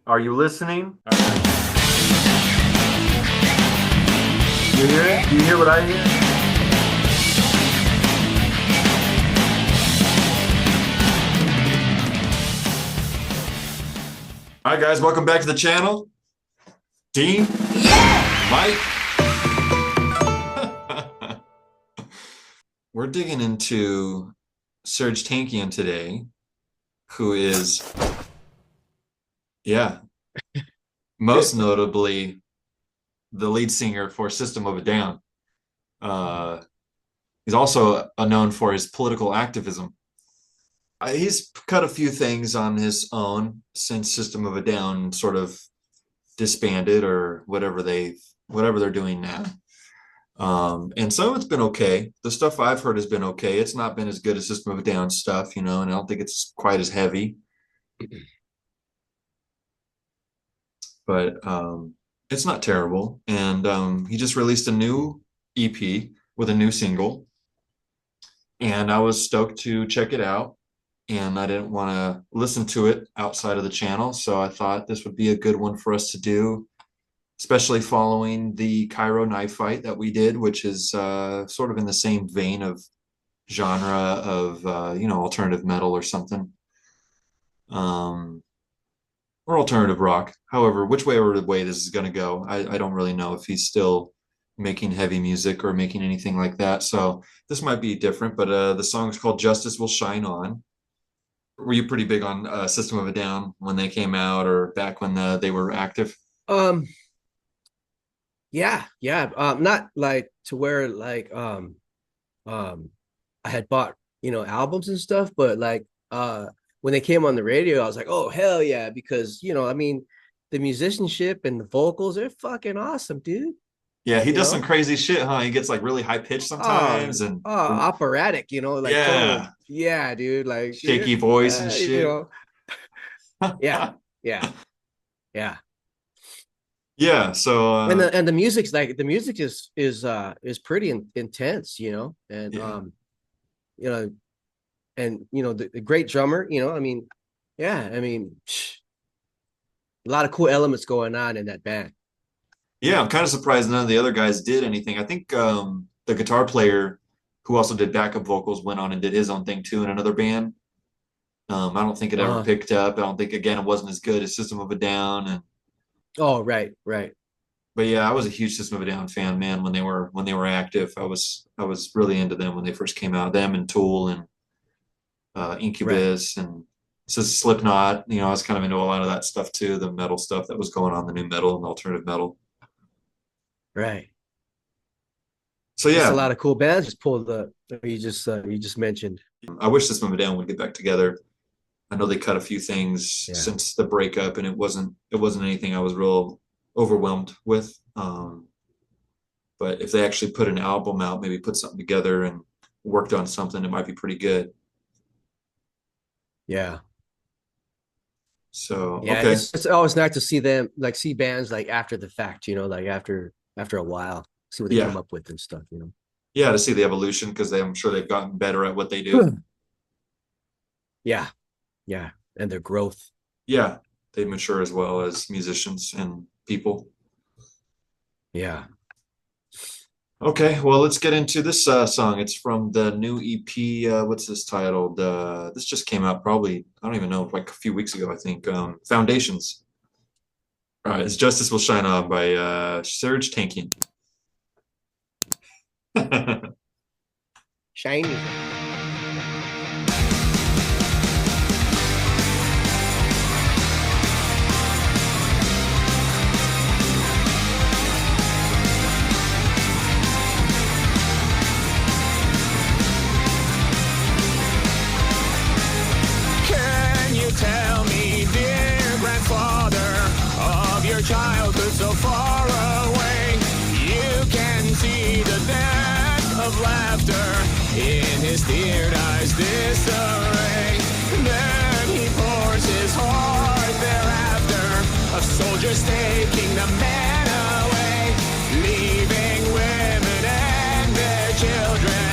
Are you listening? You hear it? Do you hear what I hear? All right, guys, welcome back to the channel. Dean? Yeah! Mike? We're digging into Serj Tankian today, who is, most notably the lead singer for System of a Down. He's also known for his political activism. He's cut a few things on his own since System of a Down sort of disbanded or whatever they're doing now. And some of it's been okay. The stuff I've heard has been okay. It's not been as good as System of a Down stuff, and I don't think it's quite as heavy. But it's not terrible. And he just released a new EP with a new single. And I was stoked to check it out. And I didn't want to listen to it outside of the channel. So I thought this would be a good one for us to do, especially following the Cairo knife fight that we did, which is sort of in the same vein of genre of, alternative metal or something. Or alternative rock. However, which way this is going to go, I don't really know if he's still making heavy music or making anything like that. So this might be different, but the song is called Justice Will Shine On. Were you pretty big on System of a Down when they came out or back when they were active? Yeah. Not like to where like I had bought, albums and stuff, but like when they came on the radio, I was like, oh hell yeah, because the musicianship and the vocals, they're fucking awesome, dude. Yeah, he does some crazy shit, huh? He gets like really high pitched sometimes and operatic, like yeah, total, yeah, dude, like shaky voice and shit. Yeah. So and the music's like the music is pretty intense, and the great drummer, a lot of cool elements going on in that band. Yeah, I'm kind of surprised none of the other guys did anything. I think the guitar player who also did backup vocals went on and did his own thing too in another band. I don't think it ever picked up. I don't think, again, it wasn't as good as System of a Down. And oh, right. But yeah, I was a huge System of a Down fan, man. When they were active, I was really into them when they first came out. Them and Tool and Incubus and Slipknot. I was kind of into a lot of that stuff too, the metal stuff that was going on, the new metal and alternative metal. Right. So yeah, a lot of cool bands just pulled the you just mentioned. I wish System of a Down would get back together. I know they cut a few things since the breakup, and it wasn't anything I was real overwhelmed with. But if they actually put an album out, maybe put something together and worked on something, it might be pretty good. Yeah. So yeah, okay. It's always nice to see them, like see bands like after the fact, like after a while, see what they come up with and stuff, Yeah, to see the evolution, because I'm sure they've gotten better at what they do. Yeah, and their growth. Yeah, they mature as well as musicians and people. Yeah. Okay, well, let's get into this song. It's from the new EP. What's this titled? This just came out probably, I don't even know, like a few weeks ago, I think. Foundations. All right, it's Justice Will Shine On by Serj Tankian. Shiny. Childhood so far away, you can see the depth of laughter in his teared eyes disarray. Then he pours his heart thereafter, of soldiers taking the men away, leaving women and their children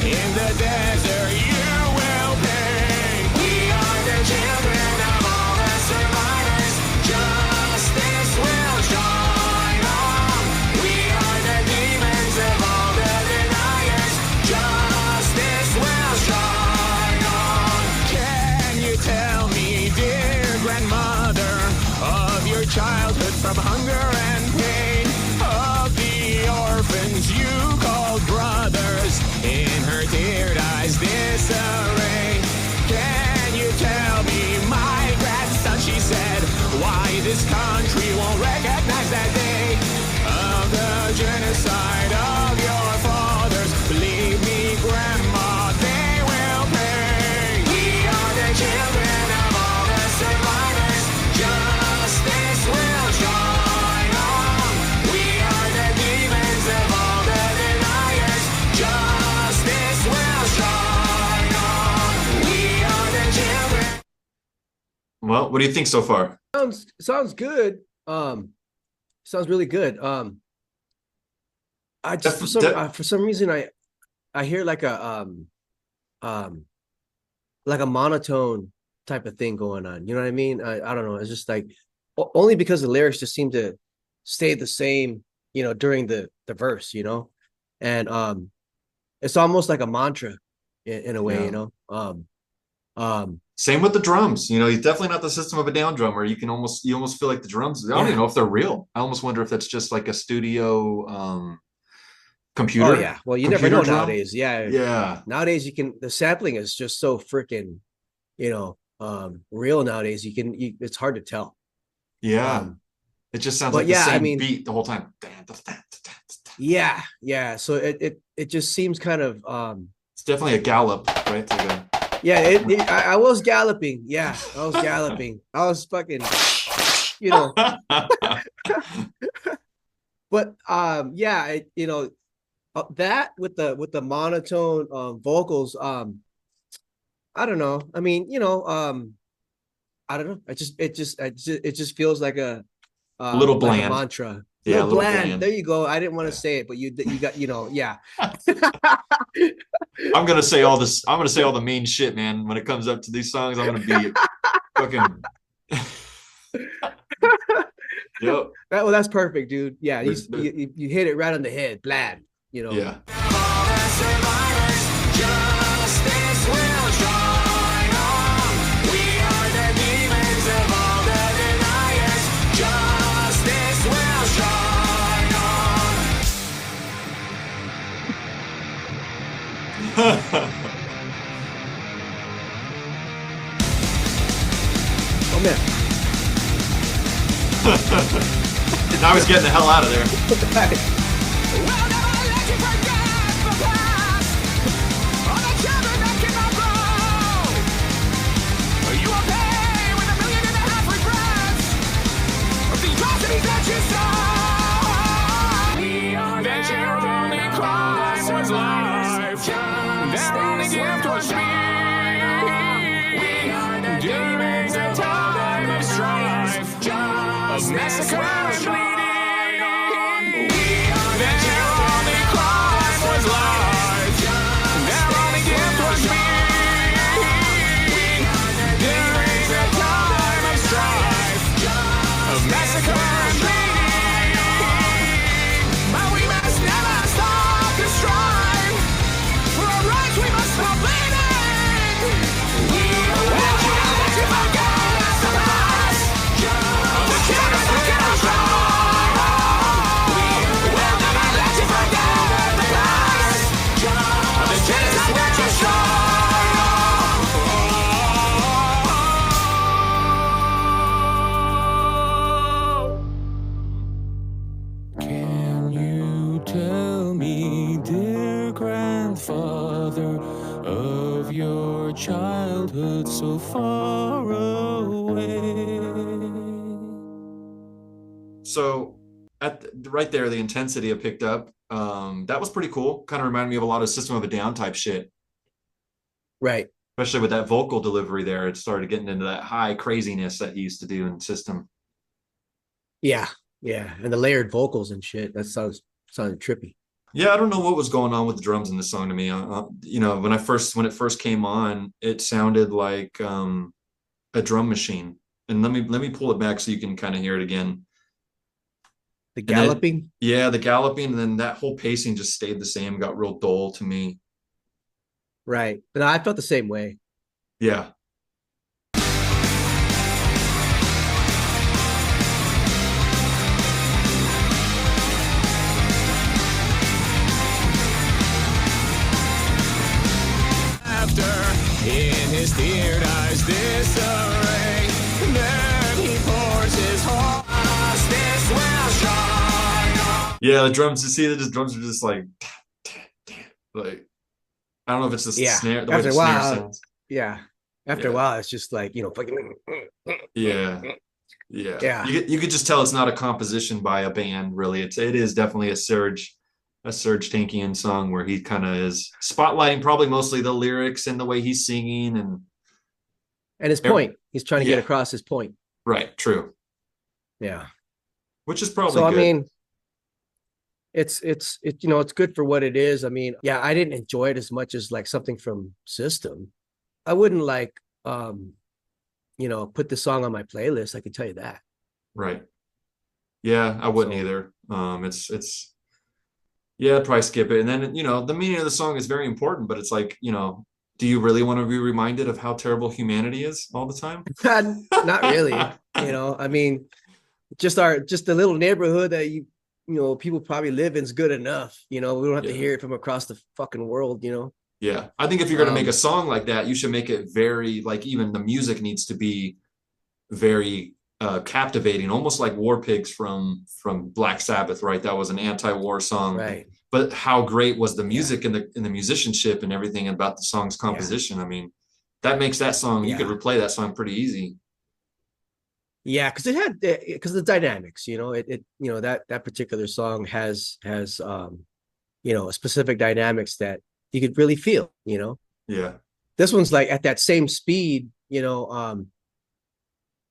in the desert. You will pay. Well, what do you think so far? Sounds good. Sounds really good. I just Def, de- for some reason I hear um like a monotone type of thing going on. You know what I mean? I don't know. It's just like only because the lyrics just seem to stay the same, during the verse, and it's almost like a mantra in a way, yeah. um, Same with the drums. He's definitely not the System of a Down drummer. You almost feel like the drums. I don't even yeah. know if they're real. I almost wonder if that's just like a studio Oh computer yeah. Well, you never computer know drum. nowadays. Yeah. Yeah, Nowadays the sampling is just so freaking, real nowadays. It's hard to tell. yeah. Um, It just sounds but like the yeah, I same mean, beat the whole time. yeah, yeah. So it just seems kind of It's definitely a gallop, right? It's like yeah, I was galloping. Yeah, I was galloping. I was fucking, you know, a but yeah, that with the monotone vocals, I don't know. I mean, I don't know. It just feels little like a bland. mantra. Yeah, a Little little bland. There bland. you go. I didn't want to Yeah. say it, but you got, yeah. I'm gonna say all this. I'm gonna say all the mean shit, man. When it comes up to these songs, I'm gonna be fucking. Yep. That's perfect, dude. Yeah, There's, there, you hit it right on the head. Bland, yeah. Oh man. Now he's getting the hell out of there. Massacre and bleeding. That your only cross was life. Their only gift was me. There is a time of strife, of massacre and bleeding. But we must never stop to strive. For our rights we must stop bleeding. We will never let you forget us the past. Of the children that cannot try. We will never let you forget the past. Of the genocide that you show. Can you tell me, dear grandfather, of your childhood so far away? So right there, the intensity I picked up. That was pretty cool. Kind of reminded me of a lot of System of a Down type shit, Right. especially with that vocal delivery there. It started getting into that high craziness that he used to do in System. Yeah. Yeah. And the layered vocals and shit. That sounded trippy. Yeah, I don't know what was going on with the drums in this song to me. When it first came on, it sounded like a drum machine. And let me pull it back so you can kind of hear it again. The And then galloping. yeah, the galloping, and then that whole pacing just stayed the same, got real dull to me. Right. But I felt the same way. Yeah. After in his teared eyes disarray, then he pours his heart. This will shine. Yeah, the drums, you see the drums are just like like I don't know if it's the Yeah. snare, the way After the a snare while, sounds. yeah. After a Yeah. while, it's just like, fucking Yeah. Yeah. yeah. You could just tell it's not a composition by a band, really. It is definitely a Serj Tankian song where he kind of is spotlighting probably mostly the lyrics and the way he's singing And his point, he's trying to get Yeah, across his point. right. True. Yeah. Which is probably So I good. mean, it's you know, it's good for what it is. I mean, yeah, I didn't enjoy it as much as like something from System. I wouldn't like you know, put the song on my playlist. I can tell you that. Right. Yeah, I wouldn't So either. It's yeah, I'd probably skip it. And then, the meaning of the song is very important, but it's like, do you really want to be reminded of how terrible humanity is all the time? not really, you know. I mean, just the little neighborhood that you know people probably live in is good enough. You know, we don't have to Yeah. hear it from across the fucking world, you know. Yeah. I think if you're going to make a Um, song like that, you should make it very, like, even the music needs to be very captivating, almost like War Pigs from Black Sabbath, right? That was an anti-war song, right. but how great was the Yeah. music and the musicianship and everything about the song's Yeah. composition? I mean, that makes that song, you could Yeah. replay that song pretty easy. Yeah, because it had because the dynamics, you know, it you know that particular song has you know, specific dynamics that you could really feel, you know. Yeah. This one's like at that same speed, you know,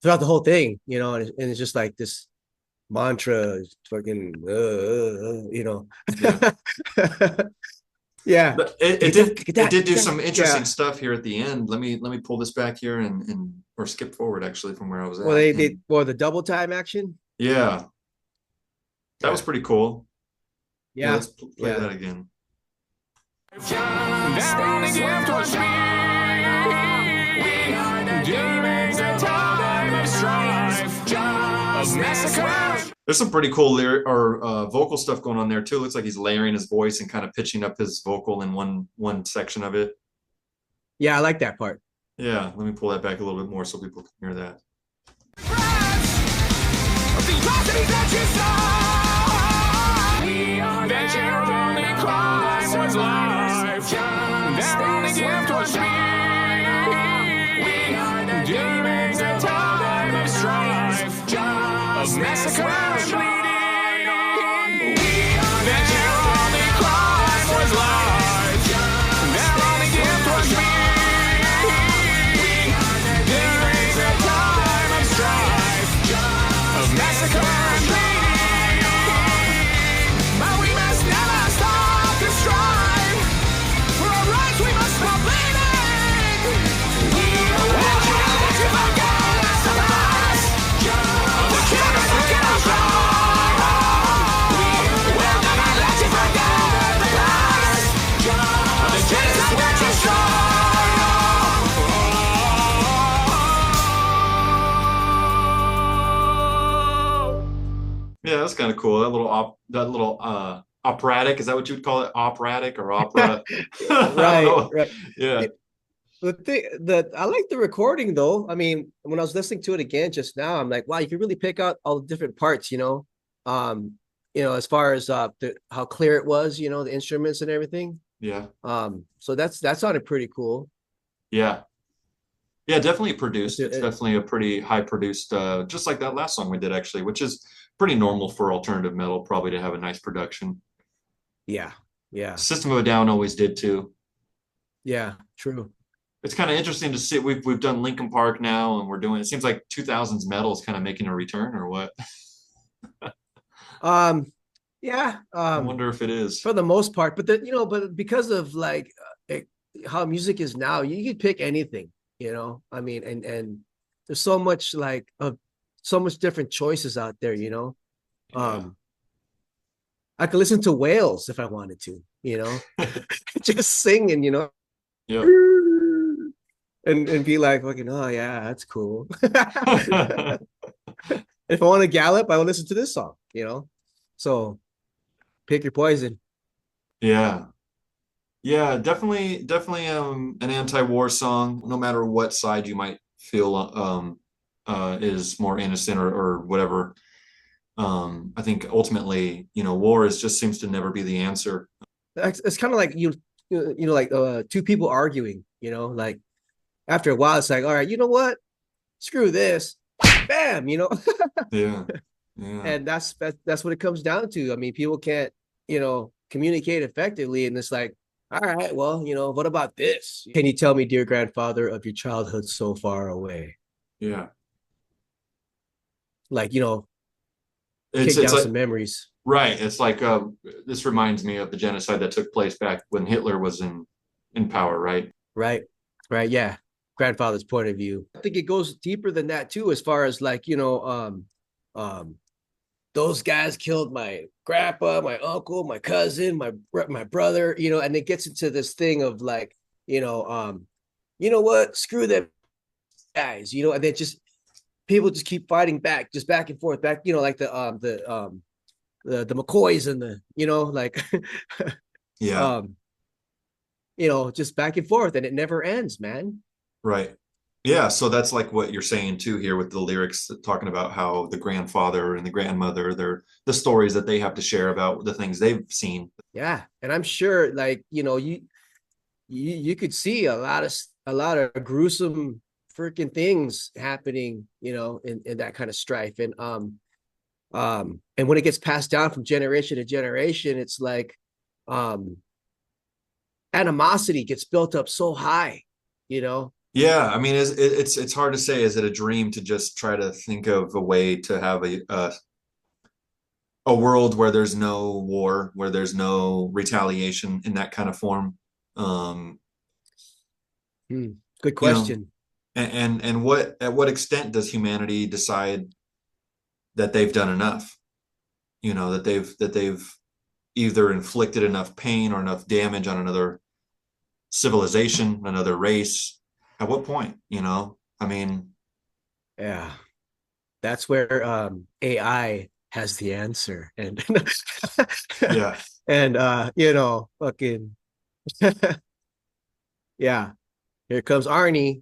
throughout the whole thing, you know, and it's just like this mantra, fucking, you know. Yeah. Yeah, But it did do some interesting yeah. stuff here at the end. Let me pull this back here and or skip forward actually from where I was Well, at. they And well the double time action. yeah, that was Yeah, pretty cool. Yeah, yeah, let's play yeah. that again. Their only gift was me. We are demons in time of strife, of massacre. There's some pretty cool lyric or vocal stuff going on there too. Looks like he's layering his voice and kind of pitching up his vocal in one section of it. Yeah, I like that part. Yeah, let me pull that back a little bit more so people can hear that. The atrocities that you saw. We are that your only crime was life. Their only gift was me. We are the demons in time of strife, of massacre and bleeding. We are that your only crime was life. Their only gift was me. We are the demons in time of strife, of massacre and bleeding. But we must never stop to strive. For our rights we must stop bleeding. We will let you forget us of us. The children who cannot fly. We will never let you forget the past. The genocide that you Yeah, that's kind of cool. That little operatic, is that what you would call it? Operatic or opera? I don't Right, know. right. Yeah. The thing that I like the recording though. I mean, when I was listening to it again just now, I'm like, wow, you can really pick out all the different parts, you know, as far as how clear it was, you know, the instruments and everything. Yeah. So that sounded pretty cool. Yeah. Yeah, definitely produced. It's It- definitely a pretty high produced, just like that last song we did actually, which is pretty normal for alternative metal, probably to have a nice production. yeah, yeah, System of a Down always did too. yeah, true. It's kind of interesting to see. We've done Linkin Park now, and we're doing. It seems like 2000s metal is kind of making a return, or what? Um, yeah, I wonder if it is. for the most part, but you know, but because of like how music is now, you could pick anything, you know. I mean, and there's so much like of so much different choices out there, you know. Yeah. I could listen to Whales if I wanted to, you know, just singing, you know, Yep. and be like, fucking, oh yeah, that's cool. If I want to gallop, I will listen to this song, you know. So pick your poison. Yeah. Yeah, definitely an anti-war song, no matter what side you might feel is more innocent or whatever. I think ultimately, war just seems to never be the answer. It's kind of like you know, like two people arguing, you know, like after a while, it's like, all right, you know what? Screw this. Bam, you know. Yeah. Yeah. And that's what it comes down to. I mean, people can't, you know, communicate effectively, and it's like All right, well, what about this? Can you tell me, dear grandfather, of your childhood so far away? Yeah. Like, kick It's down like some memories. right. It's like this reminds me of the genocide that took place back when Hitler was in power, right? Right. Right. Yeah. Grandfather's point of view. I think it goes deeper than that too, as far as like, um, those guys killed my grandpa, my uncle, my cousin, my brother, and it gets into this thing of like, you know what? Screw them guys, and then just people just keep fighting back, just back and forth, back, like the McCoys and the, like Yeah. um, just back and forth, and it never ends, man. Right. Yeah, so that's like what you're saying too here with the lyrics talking about how the grandfather and the grandmother, they're the stories that they have to share about the things they've seen. Yeah, and I'm sure, like, you could see a lot of gruesome freaking things happening, in that kind of strife, and when it gets passed down from generation to generation, it's like um animosity gets built up so high, you know. Yeah, I mean, it's hard to say. Is it a dream to just try to think of a way to have a world where there's no war, where there's no retaliation in that kind of form? Um, Hmm. Good you know, question. and what at what extent does humanity decide that they've done enough? You know, that they've either inflicted enough pain or enough damage on another civilization, another race. At what point, you know? I mean, Yeah, that's where AI has the answer, and yeah, and fucking yeah, here comes Arnie.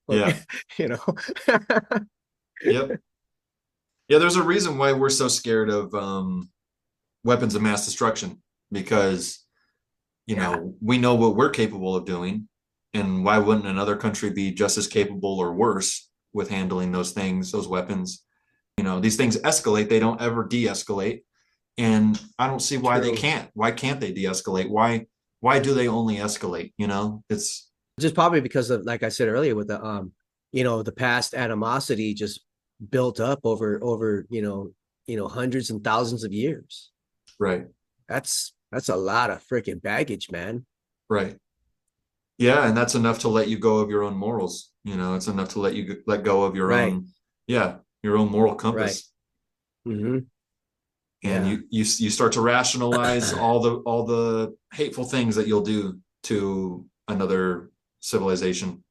Look, yeah, you know. yep. Yeah, there's a reason why we're so scared of weapons of mass destruction because, Yeah, we know what we're capable of doing. And why wouldn't another country be just as capable or worse with handling those things, those weapons? These things escalate, they don't ever de-escalate. And I don't see why they true. can't. Why can't they de-escalate? Why do they only escalate? It's Just probably because of, like I said earlier, with the past animosity just built up over hundreds and thousands of years. right, That's a lot of freaking baggage, man. right. Yeah, and that's enough to let you go of your own morals. It's enough to let you let go of your Right, own, yeah, your own moral right. compass. Mm-hmm. And Yeah, you start to rationalize all the hateful things that you'll do to another civilization.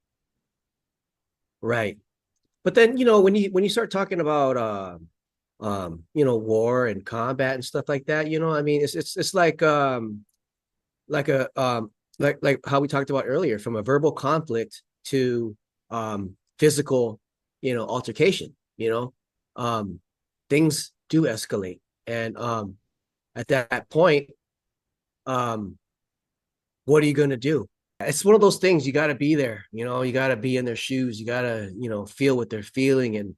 right. But then, when you start talking about war and combat and stuff like that, I mean, it's like a like how we talked about earlier, from a verbal conflict to physical, altercation, things do escalate. And at that point, um what are you going to do? It's one of those things, you got to be there, you got to be in their shoes, you got to, feel what they're feeling, and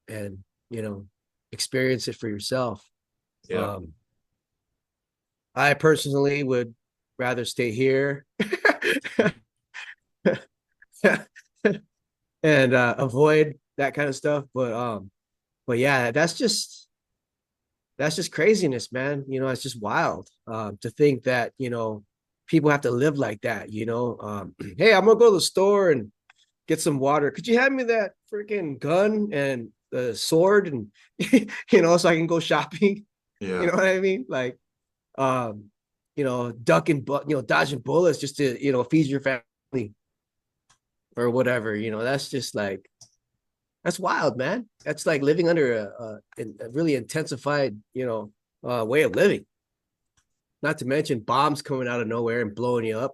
and you know experience it for yourself. Yeah. um I personally would rather stay here and avoid that kind of stuff. But yeah, that's just craziness, man. It's just wild to think that people have to live like that. Hey, I'm gonna go to the store and get some water. Could you hand me that freaking gun and the sword, and so I can go shopping? You Yeah. know what I mean? Like, ducking, dodging bullets just to, feed your family or whatever. That's just like, that's wild, man. That's like living under a really intensified, way of living. Not to mention bombs coming out of nowhere and blowing you up.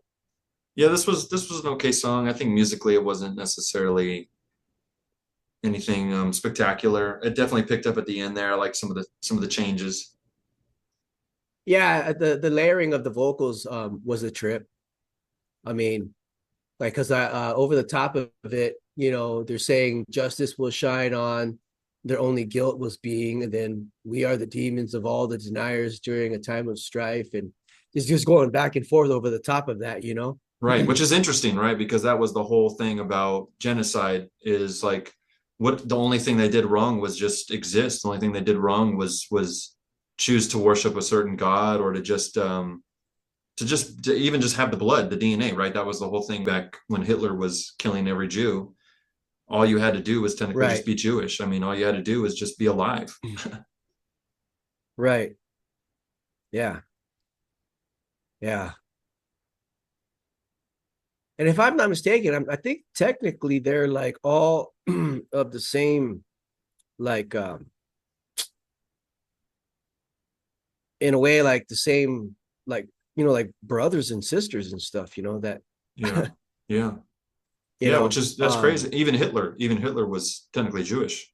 Yeah, this was an okay song. I think musically it wasn't necessarily anything spectacular. It definitely picked up at the end there. I like some of the changes. Yeah, the layering of the vocals was a trip. I mean, like, because I over the top of it, they're saying justice will shine on their only guilt was being, and then we are the demons of all the deniers during a time of strife. And it's just going back and forth over the top of that, you know? Right, which is interesting, right? Because that was the whole thing about genocide is like what the only thing they did wrong was just exist. The only thing they did wrong was choose to worship a certain god or to even just have the blood, the DNA, right? That was the whole thing back when Hitler was killing every Jew. All you had to do was technically just Right. be Jewish. I mean, all you had to do was just be alive. Right. Yeah. Yeah. And if I'm not mistaken, I think technically they're like all of the same, like in a way, like the same, like like brothers and sisters and stuff. That Yeah, yeah, you yeah. know, Which is that's crazy. Even Hitler was technically Jewish.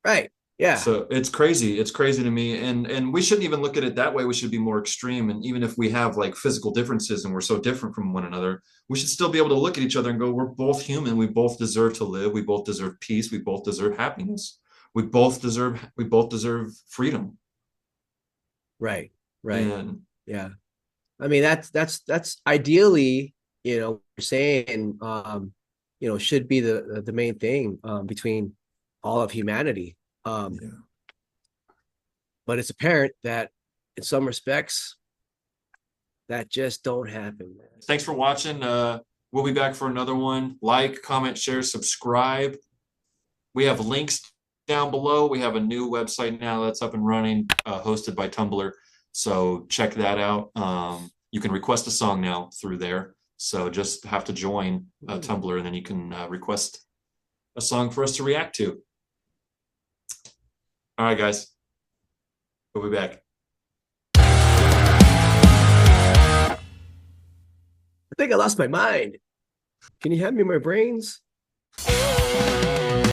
right? Yeah, So it's crazy. It's crazy to me. And we shouldn't even look at it that way. We should be more extreme. And even if we have like physical differences and we're so different from one another, we should still be able to look at each other and go, we're both human. We both deserve to live. We both deserve peace. We both deserve happiness. We both deserve freedom. right, right. And Yeah. I mean, that's ideally, we're saying, should be the main thing between all of humanity. yeah. But it's apparent that in some respects that just don't happen, man. Thanks for watching. We'll be back for another one. Like, comment, share, subscribe. We have links down below. We have a new website now that's up and running, hosted by Tumblr. So check that out. You can request a song now through there. So just have to join Tumblr, and then you can request a song for us to react to. All right, guys. We'll be back. I think I lost my mind. Can you hand me my brains?